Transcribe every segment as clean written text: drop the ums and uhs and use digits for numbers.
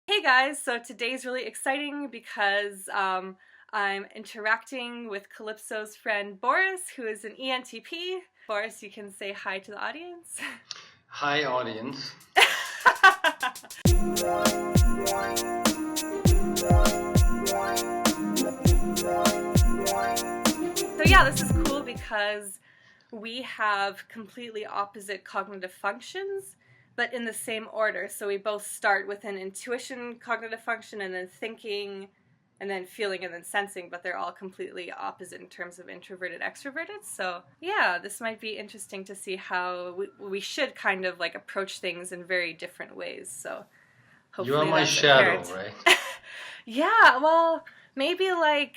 Hey guys, so today's really exciting because I'm interacting with Calypso's friend Boris, who is an ENTP. Boris, you can say hi to the audience. Hi, audience. So yeah, this is cool because we have completely opposite cognitive functions, but in the same order. So we both start with an intuition cognitive function and then thinking and then feeling and then sensing, but they're all completely opposite in terms of introverted, extroverted. So yeah, this might be interesting to see how we should kind of like approach things in very different ways. So You are hopefully my that's shadow, apparent. right? Yeah, well, maybe like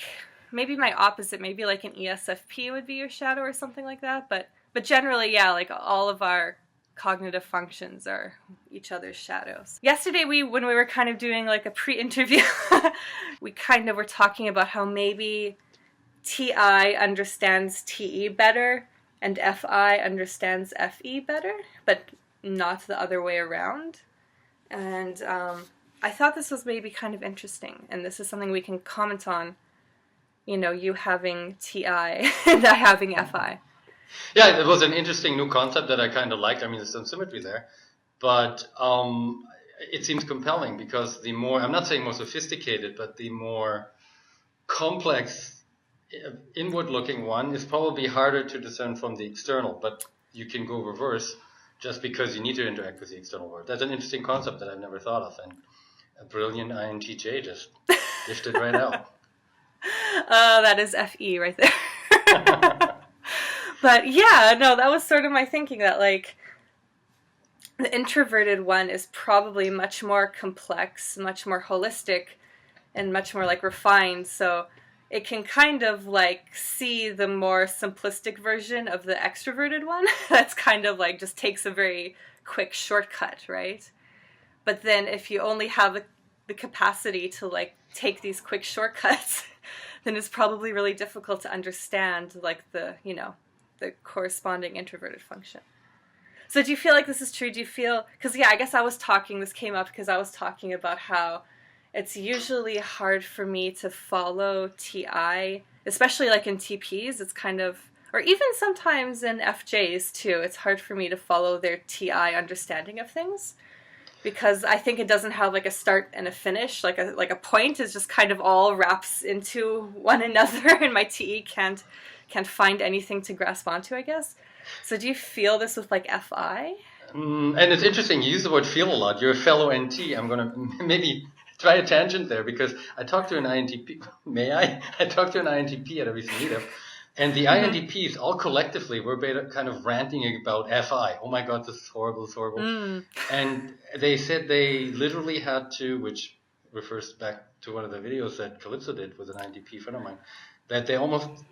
maybe my opposite, maybe like an ESFP would be your shadow or something like that, but generally, yeah, like all of our cognitive functions are each other's shadows. Yesterday when we were kind of doing like a pre-interview, we kind of were talking about how maybe TI understands TE better and FI understands FE better, but not the other way around. And I thought this was maybe kind of interesting, and this is something we can comment on. You know, you having TI and I having FI. Yeah, it was an interesting new concept that I kind of liked. I mean, there's some symmetry there, but it seems compelling because the more, I'm not saying more sophisticated, but the more complex inward-looking one is probably harder to discern from the external, but you can go reverse just because you need to interact with the external world. That's an interesting concept that I've never thought of, and a brilliant INTJ just dished it right out. That is FE right there. But yeah, no, that was sort of my thinking that like the introverted one is probably much more complex, much more holistic, and much more like refined. So it can kind of like see the more simplistic version of the extroverted one. That's kind of like just takes a very quick shortcut, right? But then if you only have the capacity to like take these quick shortcuts, then it's probably really difficult to understand like the corresponding introverted function. So do you feel like this is true? Do you feel, because yeah, I guess this came up because I was talking about how it's usually hard for me to follow TI, especially like in TPs. It's kind of, or even sometimes in FJs too, it's hard for me to follow their TI understanding of things because I think it doesn't have like a start and a finish, like a point is just kind of all wraps into one another, and my TE can't find anything to grasp onto, I guess. So do you feel this with like FI? And it's interesting, you use the word feel a lot. You're a fellow NT. I'm going to maybe try a tangent there because I talked to an INTP. May I? I talked to an INTP at a recent meetup. And the Mm-hmm. INTPs all collectively were kind of ranting about FI. Oh my God, this is horrible, this is horrible. Mm. And they said they literally had to, which refers back to one of the videos that Calypso did with an INTP friend of mine, that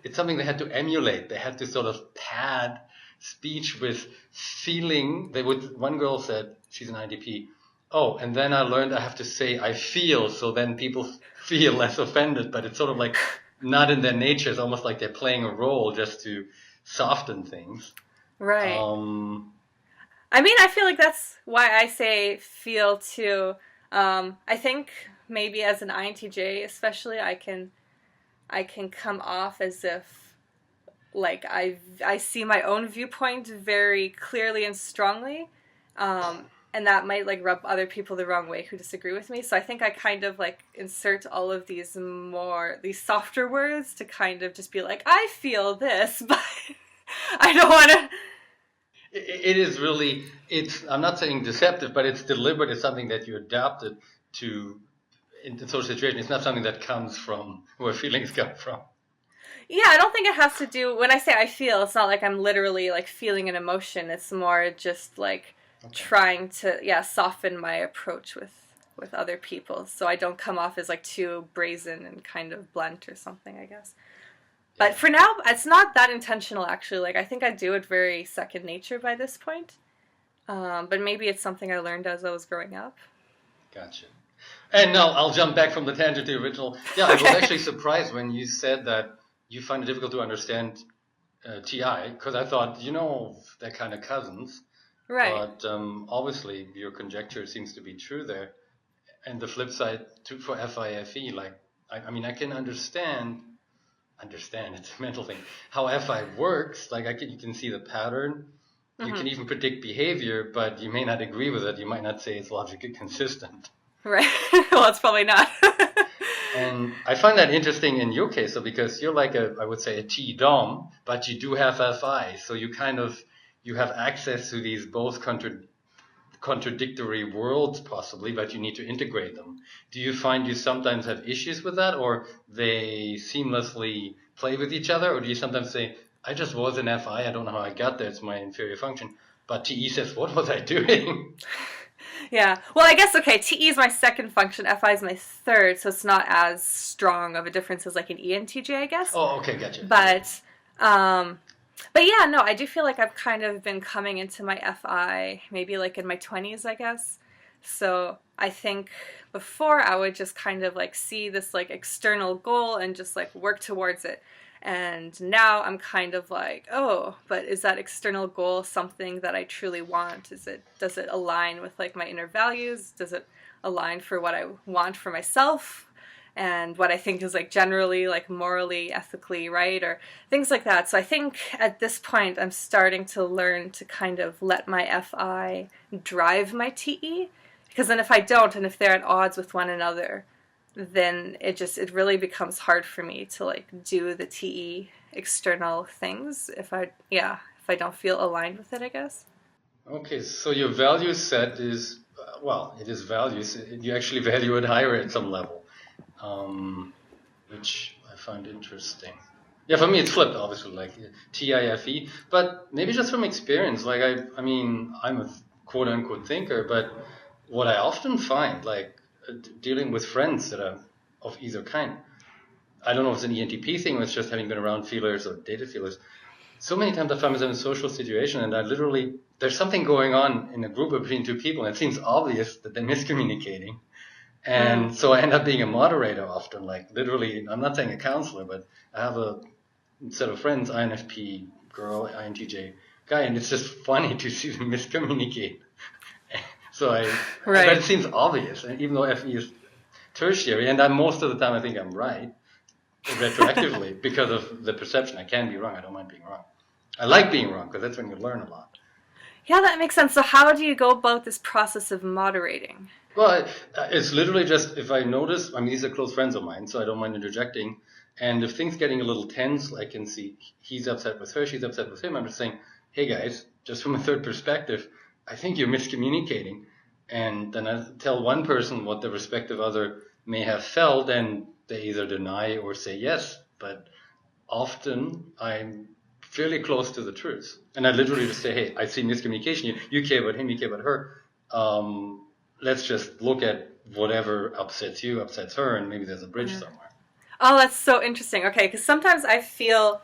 it's something they had to emulate. They had to sort of pad speech with feeling. One girl said, she's an IDP, oh, and then I learned I have to say I feel, so then people feel less offended, but it's sort of like not in their nature. It's almost like they're playing a role just to soften things. Right. Um, I mean, I feel like that's why I say feel too. I think maybe as an INTJ, especially, I can come off as if like I see my own viewpoint very clearly and strongly, and that might like rub other people the wrong way who disagree with me. So I think I kind of like insert all of these softer words to kind of just be like I feel this, but I don't want to. it is really, I'm not saying deceptive, but it's deliberate. It's something that you adapted to in the social situation. It's not something that comes from where feelings come from. Yeah, I don't think it has to do. When I say I feel, it's not like I'm literally like feeling an emotion. It's more just like Okay. trying to soften my approach with other people, so I don't come off as like too brazen and kind of blunt or something, I guess. But Yeah. for now, it's not that intentional actually. Like I think I do it very second nature by this point. But maybe it's something I learned as I was growing up. Gotcha. And now I'll jump back from the tangent to the original. Yeah, I was Okay. actually surprised when you said that you find it difficult to understand TI because I thought, they're kind of cousins. Right. But obviously, your conjecture seems to be true there. And the flip side for FI/FE, like I mean, I can understand. It's a mental thing. How FI works, like you can see the pattern. You can even predict behavior, but you may not agree with it. You might not say it's logically consistent. Right. Well, it's probably not. And I find that interesting in your case, so because you're like I would say a T-DOM, but you do have FI, so you have access to these both contradictory worlds possibly, but you need to integrate them. Do you find you sometimes have issues with that, or they seamlessly play with each other, or do you sometimes say, I just was an FI, I don't know how I got there, it's my inferior function, but TE says, what was I doing? Yeah. Well, I guess, okay, TE is my second function, FI is my third, so it's not as strong of a difference as like an ENTJ, I guess. Oh, okay, gotcha. But yeah, no, I do feel like I've kind of been coming into my FI maybe like in my 20s, I guess. So I think before I would just kind of like see this like external goal and just like work towards it. And now I'm kind of like, oh, but is that external goal something that I truly want? Does it align with like my inner values? Does it align for what I want for myself? And what I think is like generally like morally, ethically right, or things like that. So I think at this point I'm starting to learn to kind of let my FI drive my TE, because then if I don't, and if they're at odds with one another, then it really becomes hard for me to like do the TE external things if I don't feel aligned with it, I guess. Okay, so your value set is, it is values. You actually value it higher at some level. Which I find interesting. Yeah, for me it's flipped, obviously, like TIFE, but maybe just from experience. Like I mean, I'm a quote unquote thinker, but what I often find, like dealing with friends that are of either kind, I don't know if it's an ENTP thing or it's just having been around feelers or data feelers. So many times I find myself in a social situation and there's something going on in a group between two people and it seems obvious that they're miscommunicating. And so I end up being a moderator often, like literally, I'm not saying a counselor, but I have a set of friends, INFP girl, INTJ guy, and it's just funny to see them miscommunicate. But it seems obvious, and even though FE is tertiary, and most of the time I think I'm right, retroactively, because of the perception. I can be wrong, I don't mind being wrong. I like being wrong, because that's when you learn a lot. Yeah, that makes sense. So how do you go about this process of moderating? Well, it's literally just if I notice, I mean, these are close friends of mine, so I don't mind interjecting. And if things getting a little tense, I can see he's upset with her, she's upset with him. I'm just saying, hey guys, just from a third perspective, I think you're miscommunicating. And then I tell one person what the respective other may have felt, and they either deny or say yes. But often I'm fairly close to the truth. And I literally just say, hey, I see miscommunication. You care about him, you care about her. Let's just look at whatever upsets you, upsets her, and maybe there's a bridge somewhere. Oh, that's so interesting. Okay, because sometimes I feel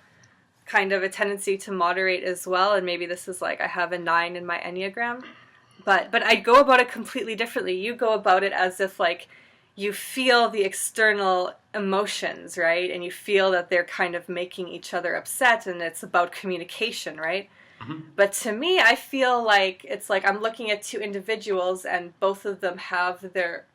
kind of a tendency to moderate as well, and maybe this is like I have a 9 in my Enneagram, but I go about it completely differently. You go about it as if like you feel the external emotions, right? And you feel that they're kind of making each other upset, and it's about communication, right? But to me, I feel like it's like I'm looking at two individuals and both of them have their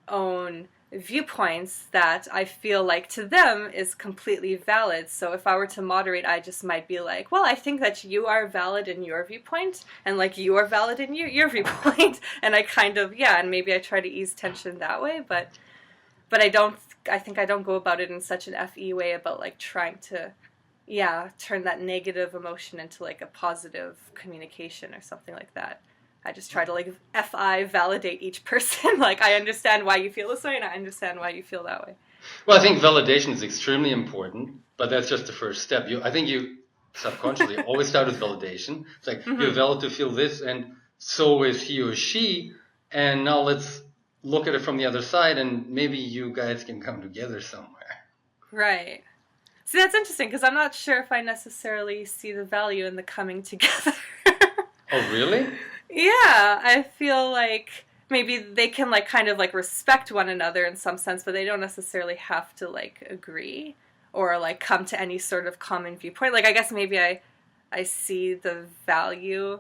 own viewpoints that I feel like to them is completely valid. So if I were to moderate, I just might be like, well, I think that you are valid in your viewpoint and like you are valid in your viewpoint. And I kind of, and maybe I try to ease tension that way, but I think I don't go about it in such an FE way about like trying to turn that negative emotion into like a positive communication or something like that. I just try to like FI validate each person. Like, I understand why you feel this way and I understand why you feel that way. Well, I think validation is extremely important, but that's just the first step. I think you subconsciously always start with validation. It's like, you're valid to feel this, and so is he or she, and now let's look at it from the other side, and maybe you guys can come together somewhere. Right. See, that's interesting, because I'm not sure if I necessarily see the value in the coming together. Oh, really? Yeah, I feel like maybe they can like kind of like respect one another in some sense, but they don't necessarily have to like agree or like come to any sort of common viewpoint. Like, I guess maybe I see the value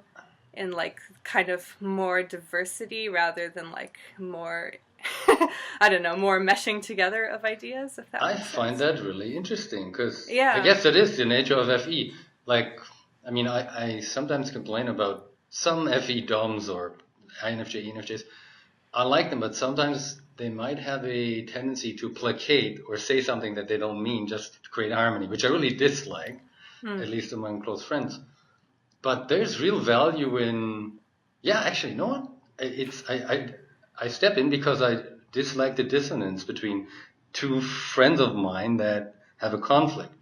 in like kind of more diversity rather than like more I don't know, more meshing together of ideas, if that I makes find sense. that really interesting because I Yeah. guess that is the nature of FE. Like, I mean, I sometimes complain about some FE DOMs or INFJ, ENFJs. I like them, but sometimes they might have a tendency to placate or say something that they don't mean just to create harmony, which I really dislike, at least among close friends. But there's real value in, yeah, actually, you know what? I step in because I dislike the dissonance between two friends of mine that have a conflict.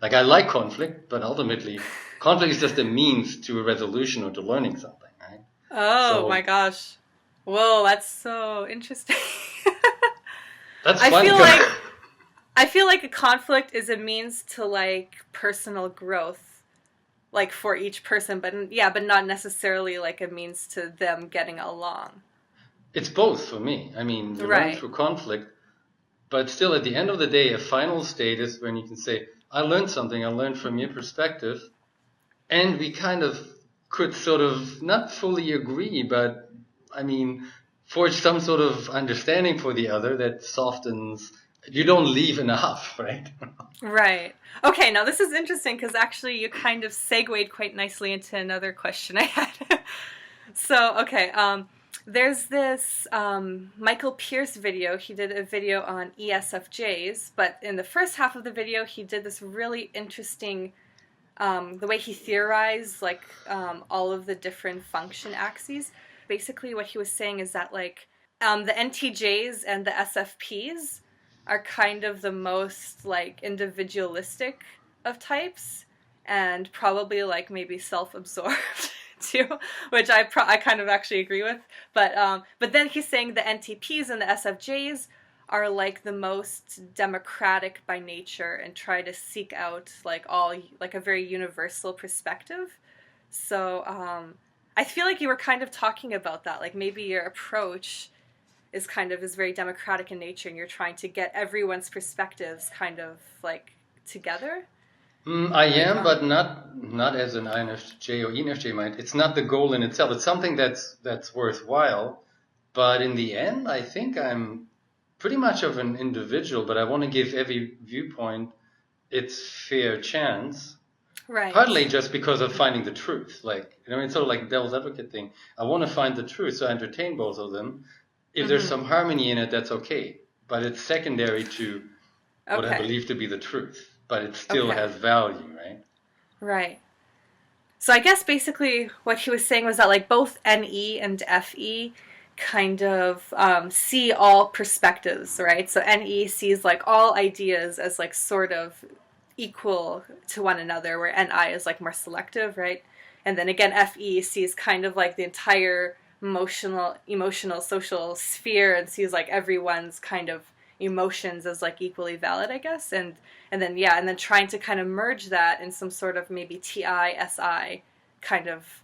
Like I like conflict, but ultimately conflict is just a means to a resolution or to learning something, right? Oh my So gosh. Whoa, that's so interesting. that's I fun feel because like I feel like a conflict is a means to like personal growth, like for each person, but yeah, but not necessarily like a means to them getting along. it's both for me. I mean, you learn Right. through conflict, but still at the end of the day, a final state is when you can say, I learned something, I learned from your perspective. And we kind of could sort of not fully agree, but I mean, forge some sort of understanding for the other that softens. You don't leave in a huff, right? Right. Okay, now this is interesting because actually you kind of segued quite nicely into another question I had. So, okay, there's this Michael Pierce video. He did a video on ESFJs, but in the first half of the video, he did this really interesting, the way he theorized, like, all of the different function axes. Basically, what he was saying is that, like, the NTJs and the SFPs are kind of the most, like, individualistic of types, and probably, like, maybe self-absorbed. Too, which I kind of actually agree with, but then he's saying the NTPs and the SFJs are like the most democratic by nature and try to seek out like all like a very universal perspective. So I feel like you were kind of talking about that, like maybe your approach is very democratic in nature, and you're trying to get everyone's perspectives kind of like together. I Like am, but not as an INFJ or ENFJ might. It's not the goal in itself. It's something that's worthwhile. But in the end, I think I'm pretty much of an individual. But I want to give every viewpoint its fair chance. right. Partly just because of finding the truth. Like, you know, it's sort of like devil's advocate thing. I want to find the truth, so I entertain both of them. If there's Mm-hmm. some harmony in it, that's okay. But it's secondary to what I Okay. believe to be the truth. But it still Okay. has value, right? Right. So I guess basically what he was saying was that like both NE and FE kind of see all perspectives, right? So NE sees like all ideas as like sort of equal to one another, where NI is like more selective, right? And then again, FE sees kind of like the entire emotional, social sphere and sees like everyone's kind of emotions as like equally valid, I guess. And then trying to kind of merge that in some sort of maybe TI, SI kind of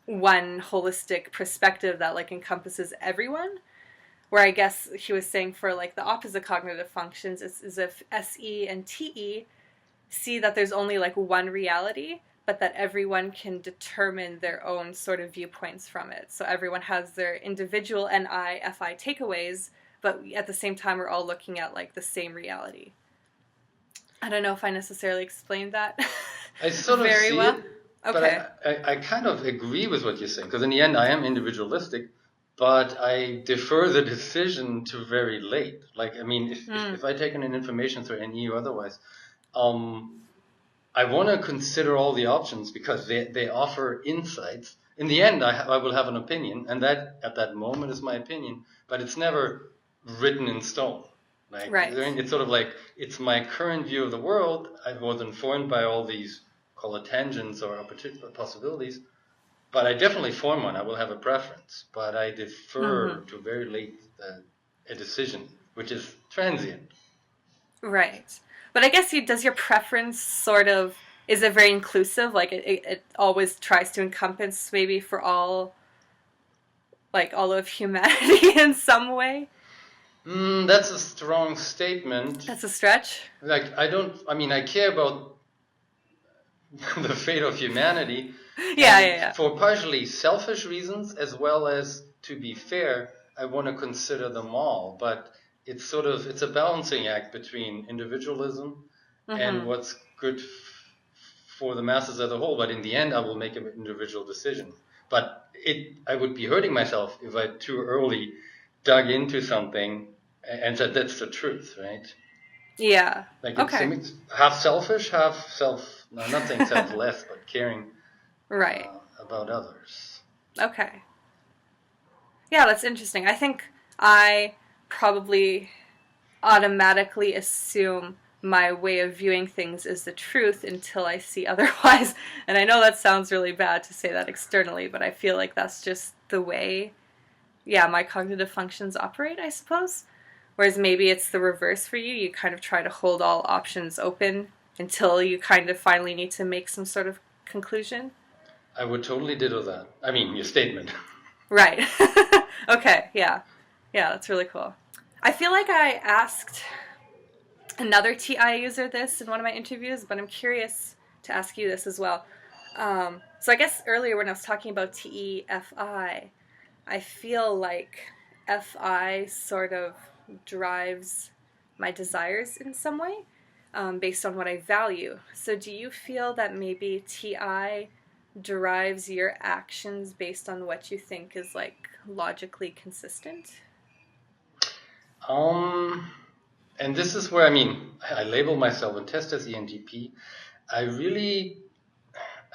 one holistic perspective that like encompasses everyone. Where I guess he was saying for like the opposite cognitive functions is if SE and TE see that there's only like one reality, but that everyone can determine their own sort of viewpoints from it. So everyone has their individual NI, FI takeaways, but at the same time we're all looking at like the same reality. I don't know if I necessarily explained that I sort of very see well. it, but Okay. I kind of agree with what you're saying. Because in the end, I am individualistic, but I defer the decision to very late. Like, I mean, if I take in an information through NE or otherwise, um, I want to consider all the options because they offer insights. In the end, I will have an opinion, and that at that moment is my opinion, but it's never written in stone. Like, I Right. mean, it's sort of like it's my current view of the world. I was informed by all these, call it tangents or possibilities, but I definitely form one. I will have a preference, but I defer Mm-hmm. to very late a decision, which is transient. Right. But I guess does your preference sort of, is it very inclusive? Like it always tries to encompass maybe for all of humanity in some way? That's a strong statement. That's a stretch. Like, I mean, I care about the fate of humanity, Yeah, yeah, and yeah. for partially selfish reasons as well as to be fair, I want to consider them all, but it's a balancing act between individualism and Mm-hmm. what's good for the masses as a whole. But in the end, I will make an individual decision. But I would be hurting myself if I too early dug into something and said that's the truth, right? Yeah. Like Okay. it's half selfish, half self. No, I'm not saying selfless, but caring Right. about others. Okay. Yeah, that's interesting. I think I probably automatically assume my way of viewing things is the truth until I see otherwise. And I know that sounds really bad to say that externally, but I feel like that's just the way, yeah, my cognitive functions operate, I suppose. Whereas maybe it's the reverse for you. You kind of try to hold all options open until you kind of finally need to make some sort of conclusion. I would totally ditto that. I mean, your statement. Right. Okay, yeah. Yeah, that's really cool. I feel like I asked another TI user this in one of my interviews, but I'm curious to ask you this as well. So I guess earlier when I was talking about TEFI, I feel like FI sort of drives my desires in some way based on what I value. So do you feel that maybe TI derives your actions based on what you think is like logically consistent? Um, and this is where I label myself and test as ENTP.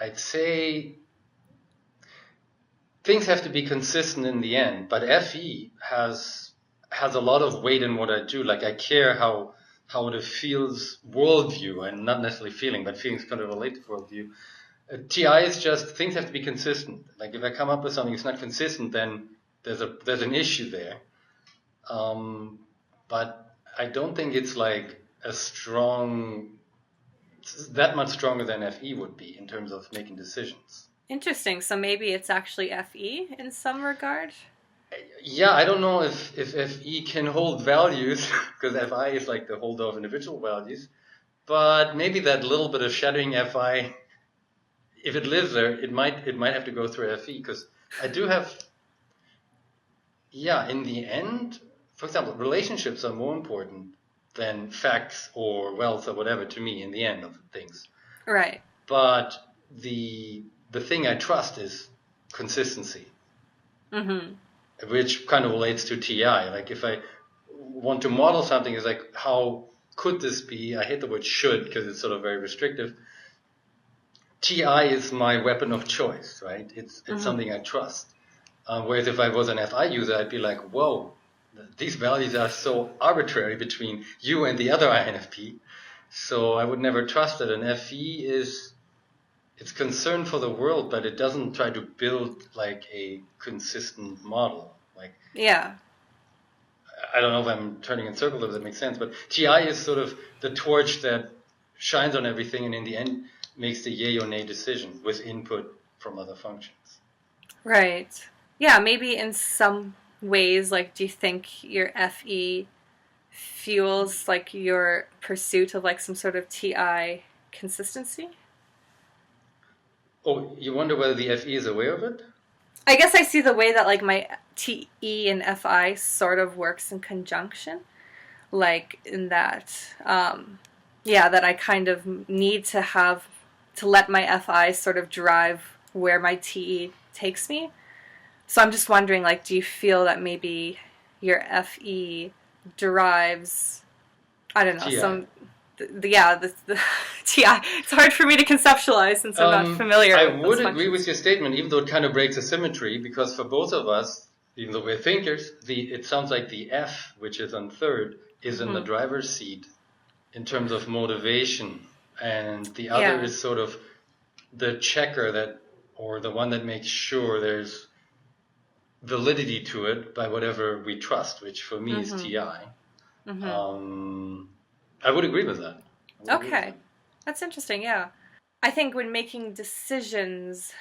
I'd say things have to be consistent in the end, but FE has a lot of weight in what I do. Like I care how it feels worldview, and not necessarily feeling, but feelings kind of relate to worldview. TI is just things have to be consistent. Like if I come up with something that's not consistent, then there's an issue there. But I don't think it's like that much stronger than FE would be in terms of making decisions. Interesting. So maybe it's actually FE in some regard? Yeah, I don't know if FE can hold values because FI is like the holder of individual values, but maybe that little bit of shadowing FI, if it lives there, it might have to go through FE because I do have, yeah, in the end, for example, relationships are more important than facts or wealth or whatever to me in the end of things. Right. But the thing I trust is consistency, Mm-hmm. which kind of relates to TI. Like if I want to model something, is like how could this be? I hate the word should because it's sort of very restrictive. TI is my weapon of choice, right? It's Mm-hmm. something I trust. Whereas if I was an FI user, I'd be like, whoa, these values are so arbitrary between you and the other INFP. So I would never trust it. And FE it's concerned for the world, but it doesn't try to build like a consistent model. Like Yeah. I don't know if I'm turning in circles, if that makes sense, but TI is sort of the torch that shines on everything and in the end makes the yay or nay decision with input from other functions. Right. Yeah, maybe in some ways, like, do you think your FE fuels, like, your pursuit of, like, some sort of TI consistency? Oh, you wonder whether the FE is aware of it? I guess I see the way that, like, my TE and FI sort of works in conjunction. Like, in that, yeah, that I kind of need to have, to let my FI sort of drive where my TE takes me. So I'm just wondering, like, do you feel that maybe your FE derives, I don't know, TI. yeah, the TI. It's hard for me to conceptualize since I'm not familiar I with those would agree with functions. your statement, even though it kind of breaks the symmetry, because for both of us, even though we're thinkers, it sounds like the F, which is on third, is in the Hmm. driver's seat in terms of motivation, and the other Yeah. is sort of the checker or the one that makes sure there's validity to it by whatever we trust, which for me is Hmm. TI. Hmm. Um, I would agree with that. I would agree with Okay. that. That's interesting, yeah. I think when making decisions,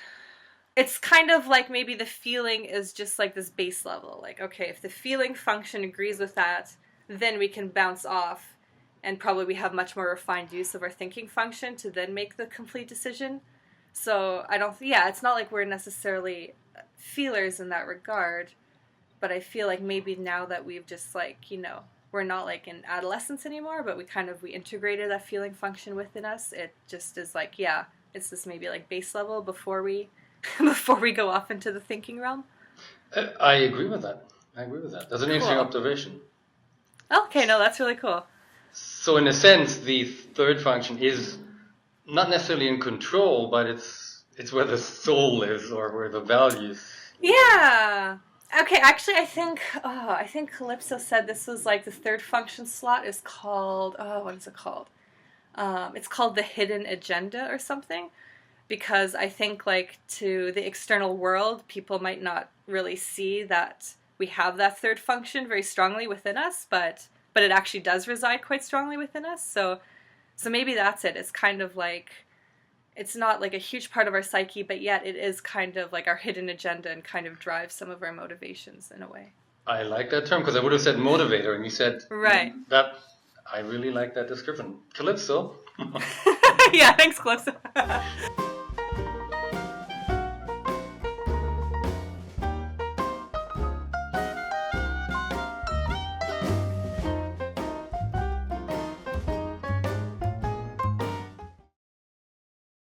it's kind of like maybe the feeling is just like this base level. Like, okay, if the feeling function agrees with that, then we can bounce off and probably we have much more refined use of our thinking function to then make the complete decision. So I don't, yeah, it's not like we're necessarily feelers in that regard. but I feel like maybe now that we've just like, we're not like in adolescence anymore, but we integrated that feeling function within us. It just is like, yeah, it's this maybe like base level before we before we go off into the thinking realm. I agree with that. That's an interesting Cool. observation. Okay, no, that's really cool. So in a sense, the third function is not necessarily in control, but it's where the soul lives or where the values. Yeah. Okay, actually, I think Calypso said this was like the third function slot is called, what is it called? It's called the hidden agenda or something, because I think like to the external world, people might not really see that we have that third function very strongly within us, but it actually does reside quite strongly within us. So maybe that's it. It's kind of like, it's not like a huge part of our psyche, but yet it is kind of like our hidden agenda and kind of drives some of our motivations in a way. I like that term because I would have said motivator, and you said Right. that. I really like that description. Calypso. Yeah, thanks, Calypso.